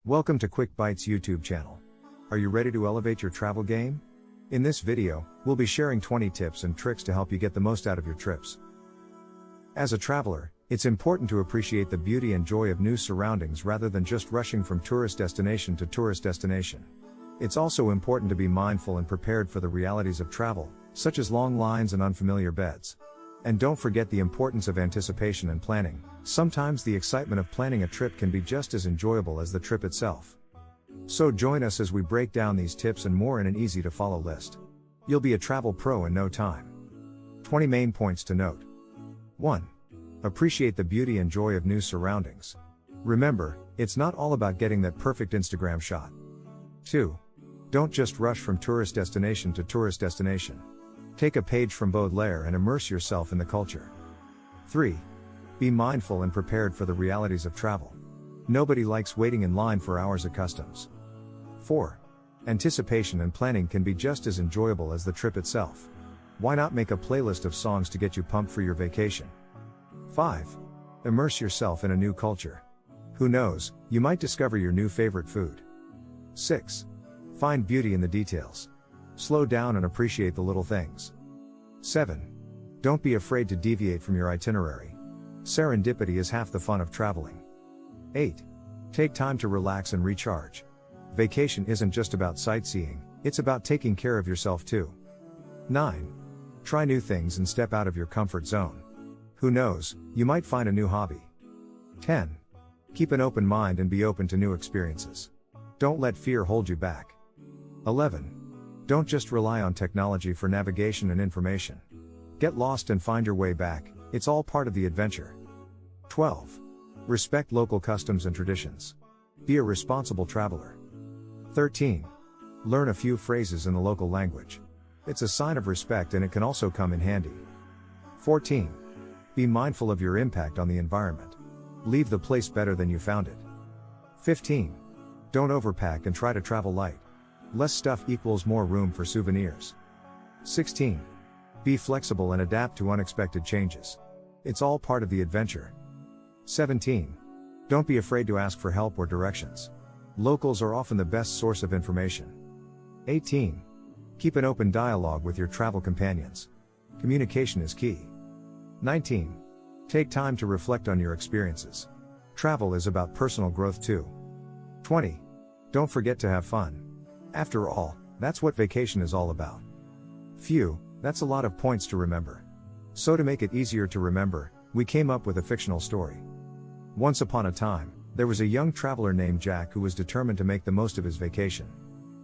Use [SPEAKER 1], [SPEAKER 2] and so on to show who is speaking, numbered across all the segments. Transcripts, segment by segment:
[SPEAKER 1] Welcome to Quick Bytes YouTube channel. Are you ready to elevate your travel game? In this video, we'll be sharing 20 tips and tricks to help you get the most out of your trips. As a traveler, it's important to appreciate the beauty and joy of new surroundings rather than just rushing from tourist destination to tourist destination. It's also important to be mindful and prepared for the realities of travel, such as long lines and unfamiliar beds. And don't forget the importance of anticipation and planning. Sometimes the excitement of planning a trip can be just as enjoyable as the trip itself. So join us as we break down these tips and more in an easy-to-follow list. You'll be a travel pro in no time. 20 main points to note. 1. Appreciate the beauty and joy of new surroundings. Remember, it's not all about getting that perfect Instagram shot. 2. Don't just rush from tourist destination to tourist destination. Take a page from Baudelaire and immerse yourself in the culture. 3. Be mindful and prepared for the realities of travel. Nobody likes waiting in line for hours at customs. 4. Anticipation and planning can be just as enjoyable as the trip itself. Why not make a playlist of songs to get you pumped for your vacation? 5. Immerse yourself in a new culture. Who knows, you might discover your new favorite food. 6. Find beauty in the details. Slow down and appreciate the little things. 7. Don't be afraid to deviate from your itinerary. Serendipity is half the fun of traveling. 8. Take time to relax and recharge. Vacation isn't just about sightseeing, it's about taking care of yourself too. 9. Try new things and step out of your comfort zone. Who knows, you might find a new hobby. 10. Keep an open mind and be open to new experiences. Don't let fear hold you back. 11. Don't just rely on technology for navigation and information. Get lost and find your way back, it's all part of the adventure. 12. Respect local customs and traditions. Be a responsible traveler. 13. Learn a few phrases in the local language. It's a sign of respect and it can also come in handy. 14. Be mindful of your impact on the environment. Leave the place better than you found it. 15. Don't overpack and try to travel light. Less stuff equals more room for souvenirs. 16. Be flexible and adapt to unexpected changes. It's all part of the adventure. 17. Don't be afraid to ask for help or directions. Locals are often the best source of information. 18. Keep an open dialogue with your travel companions. Communication is key. 19. Take time to reflect on your experiences. Travel is about personal growth too. 20. Don't forget to have fun. After all, that's what vacation is all about. Phew, that's a lot of points to remember. So to make it easier to remember, we came up with a fictional story. Once upon a time, there was a young traveler named Jack who was determined to make the most of his vacation.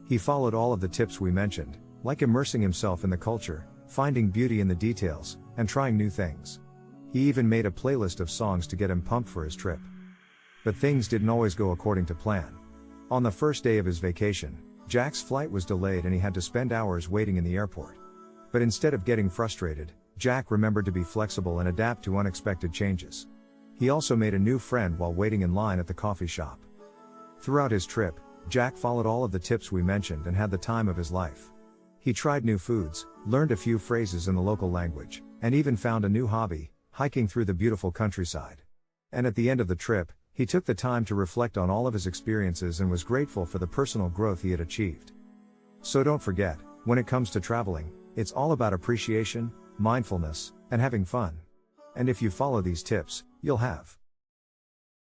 [SPEAKER 1] He followed all of the tips we mentioned, like immersing himself in the culture, finding beauty in the details, and trying new things. He even made a playlist of songs to get him pumped for his trip. But things didn't always go according to plan. On the first day of his vacation, Jack's flight was delayed and he had to spend hours waiting in the airport. But instead of getting frustrated, Jack remembered to be flexible and adapt to unexpected changes. He also made a new friend while waiting in line at the coffee shop. Throughout his trip, Jack followed all of the tips we mentioned and had the time of his life. He tried new foods, learned a few phrases in the local language, and even found a new hobby, hiking through the beautiful countryside. And at the end of the trip, he took the time to reflect on all of his experiences and was grateful for the personal growth he had achieved. So don't forget, when it comes to traveling, it's all about appreciation, mindfulness, and having fun. And if you follow these tips, you'll have